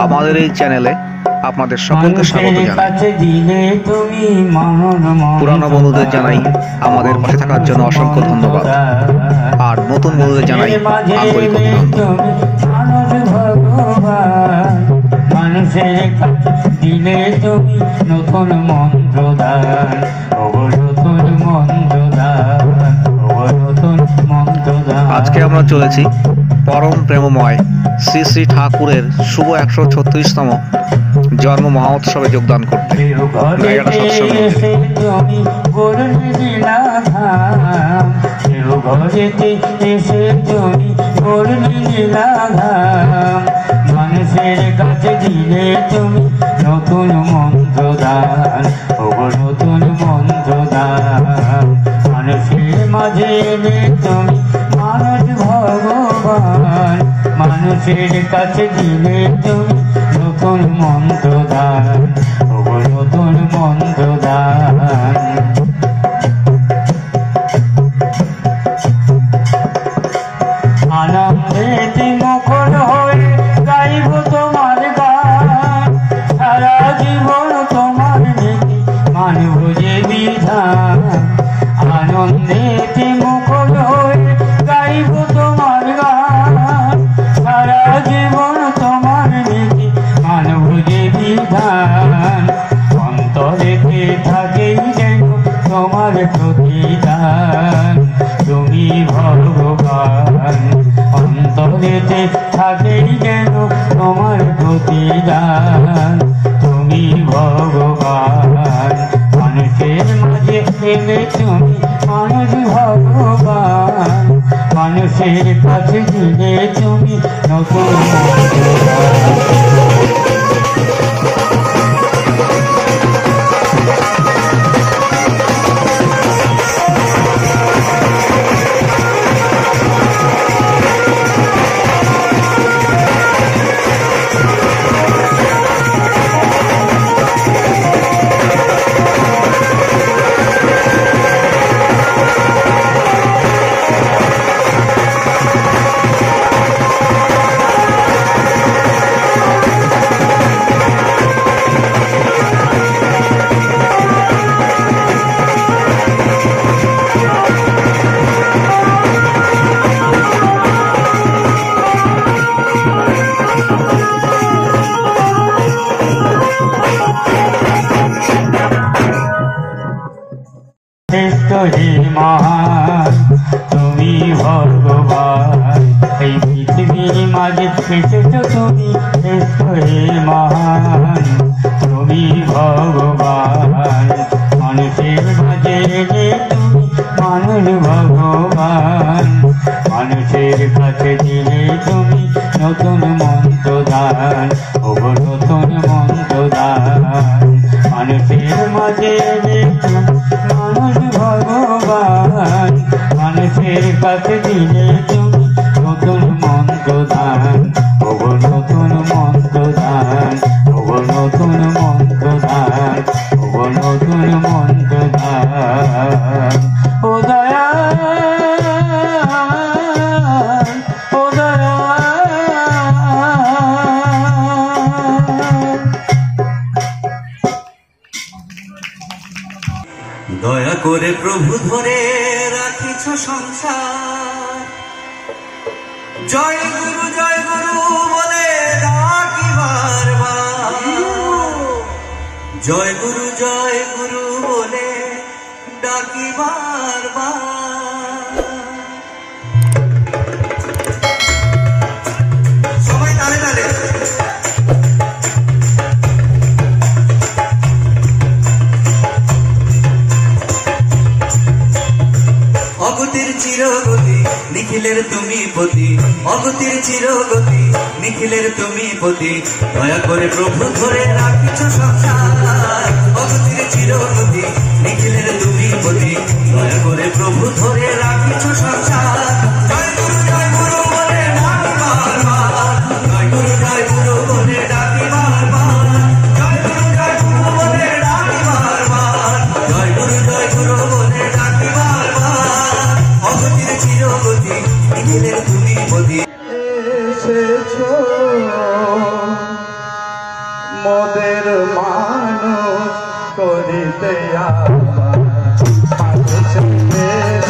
আমাদের এই চ্যানেলে আপনাদের সকলকে স্বাগত জানাই। পুরানো বন্ধুদের জানাই আমাদের পাশে থাকার জন্য অসংখ্য ধন্যবাদ, আর নতুন বন্ধুদের জানাই আন্তরিক অভিনন্দন। মানুষের কাছে দিলে তুমি নতুন মন্ত্রদান, নতুন মন্ত্রদান, নতুন মন্ত্রদান। আজকে আমরা চলেছি পরম প্রেমময় শ্রী শ্রী ঠাকুরের শুভ 136তম জন্ম মহোৎসবে যোগদান করতে। জায়গাটা মানুষের কাছে দিলে তুমি নতুন মন্ত্রদান, নতুন মন্ত্রদান। মানুষের মাঝে এলে তুমি মানুষ ভগবান, মানুষের কাছে দিলে তুমি নতুন মন্ত্রদান, নতুন মন্ত্রদান। আনন্দেতে মুখর হয়ে গাইব তোমার গান, সারা জীবন তোমার নীতি মানব যে বিধান। আনন্দেতে মুখর হয়ে গাইব তোমার গান, সারা জীবন তোমার নীতি মানব যে বিধান। অন্তরেতে থাকেই যেন তোমার প্রতিদান, তুমি ভগবান। অন্তরেতে থাকেই যেন তোমার প্রতিদান, তুমি ভগবান। মানুষের মাঝে এলে তুমি মানুষ ভগবান, মানুষের কাছে দিলে তুমি নতুন মন্ত্রদান। হে মহান তুমি ভগবান, এই পৃথিবীর মাঝে এসেছ তুমি। হে মহান তুমি ভগবান, মানুষের মাঝে এলে তুমি মানুষ ভগবান, মানুষের কাছে দিলে তুমি নতুন মন্ত্রদান, নতুন মন্ত্রদান। মানুষের মাঝে এলে তুমি মানুষ ভগবান, মানুষের কাছে দিলে তুমি নতুন মন্ত্রদান, নতুন মন্ত্রদান, নতুন মন্ত্রদান, নতুন মন্ত্রদান। ও দয়াল, ও দয়া করে প্রভু ধরে রাখিছ সংসার, জয় গুরু বলে ডাকি বারবার, জয় গুরু বলে ডাকি বারবার। সবাই তালে তালে। অগতির চিরগতি নিখিলের তুমি পতি, অগতির চিরগতি নিখিলের তুমি পতি, দয়া করে প্রভু ধরে রাখিছ সংসার। অগতির চিরগতি নিখিলের তুমি পতি, দয়া করে প্রভু ধরে রাখিছ সংসার। জয় গুরু বলে ডাকি বারবার, জয় গুরু বলে ডাকি বারবার, জয় গুরু বলে ডাকি বারবার, জয় গুরু বলে ডাকি বারবার। অগতির চিরগতি নিখিলের তুমি পতি, এসেছো মোদের মানুষ করিতে আবার মানুষের দেশে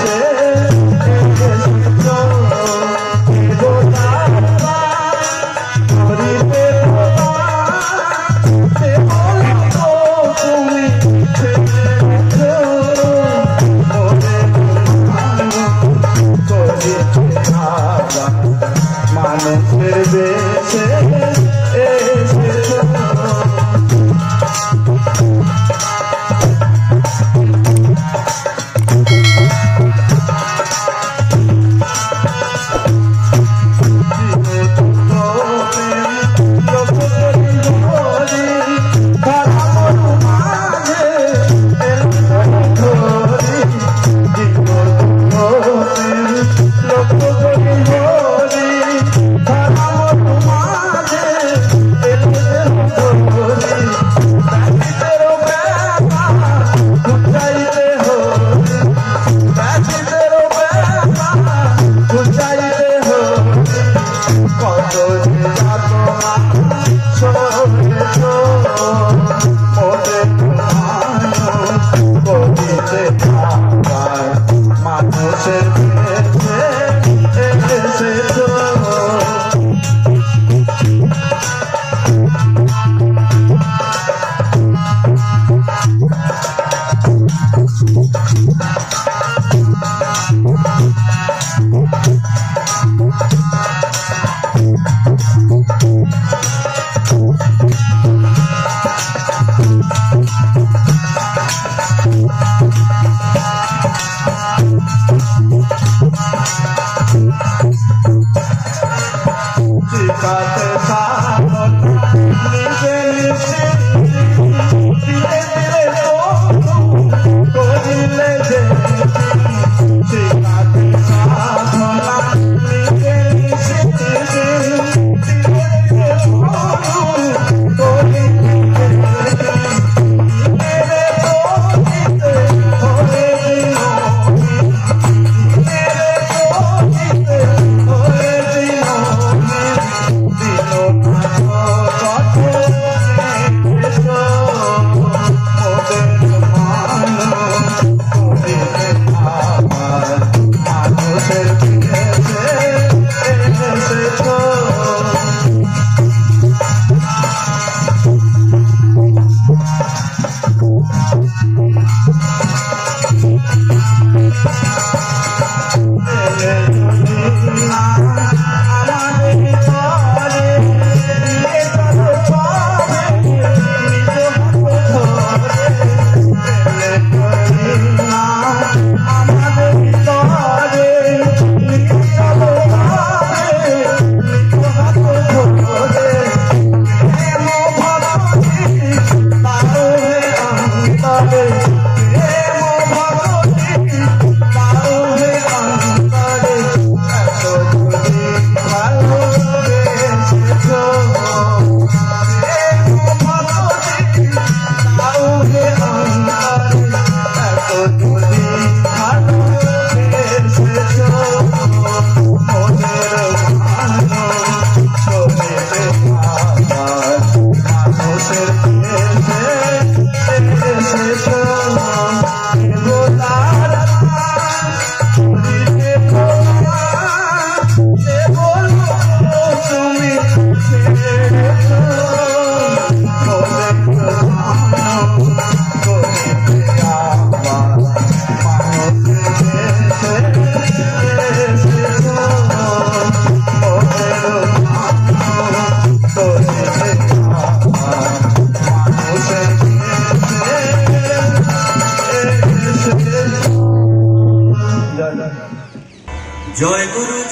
মানুষের দেশে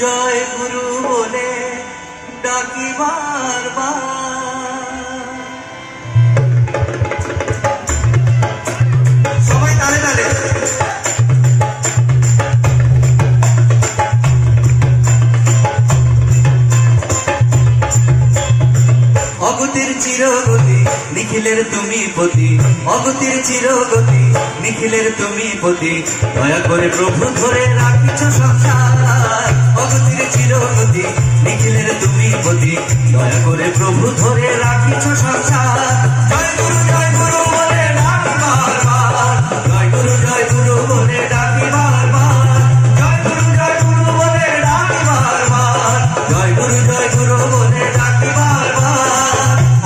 জয় গুরু বলে ডাকি বারবার সবাই তালে তালে অগতি অগতির চিরগতি নিখিলের তুমি পতি, অগতির চিরগতি নিখিলের তুমি পতি, দয়া করে প্রভু ধরে রাখিছ সংসার। অগতির চিরগতি নিখিলের তুমি পতি, দয়া করে প্রভু ধরে রাখিছ সংসার। জয় গুরু বলে ডাকি বারবার, জয় গুরু বলে ডাকি বারবার, জয় গুরু বলে ডাকি বারবার, জয় গুরু বলে ডাকি বারবার।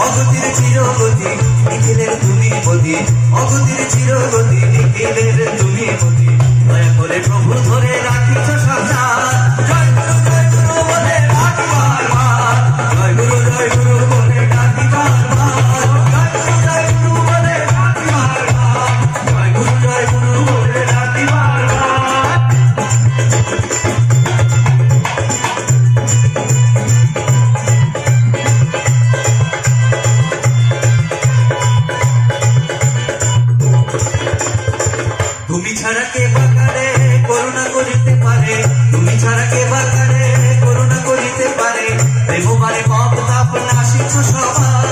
অগতির চিরগতি নিখিলের তুমি পতি, অগতির চিরগতি নিখিলের তুমি পতি, দয়া করে প্রভু ধরে রাখিছ সংসার। জয় গুরু বলে ডাকি বারবার, জয় গুরু বলে ডাকি বারবার, জয় গুরু বলে ডাকি বারবার, জয় গুরু বলে ডাকি বারবার। তুমি ছাড়া কে বাকারে করুণা করিতে পারে, তুমি ছাড়া কে বাকারে করুণা করিতে পারে, প্রেম মানে পাপ তাপ নাশিছ সবার।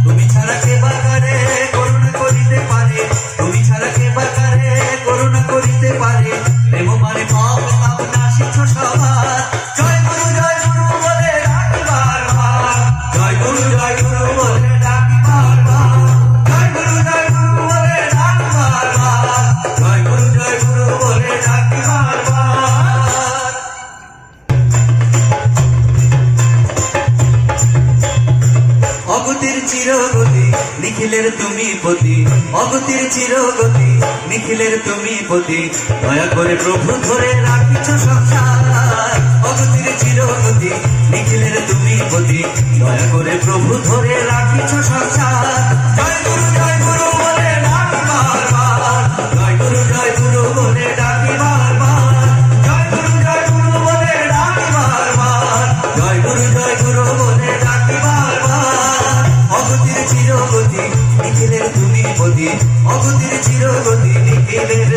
তুমি ছাড়া কে বাকারে করুণা করিতে পারে, তুমি ছাড়া কে বাকারে করুণা করিতে পারে, প্রেম মানে পাপ তাপ নাশিছ সবার। জয় গুরু বলে ডাকি বারবার, জয় গুরু বলে ডাকি বারবার, জয় গুরু বলে ডাকি বারবার, জয় গুরু বলে ডাকি বারবার। অগতির চিরগতি নিখিলের তুমি পতি, অগতির চিরগতি নিখিলের তুমি পতি, দয়া করে প্রভু ধরে রাখিছ সংসার। অগতির চিরগতি নিখিলের তুমি পতি, দয়া করে প্রভু ধরে রাখিছ সংসার। জয় গুরু বলে ডাকি বারবার, জয় গুরু বলে ডাকি বারবার, জয় গুরু বলে ডাকি বারবার, জয় গুরু বলে ডাকি বারবার। অগতির চিরগতি নিখিলের তুমি পতি, অগতির চিরগতি নিখিলের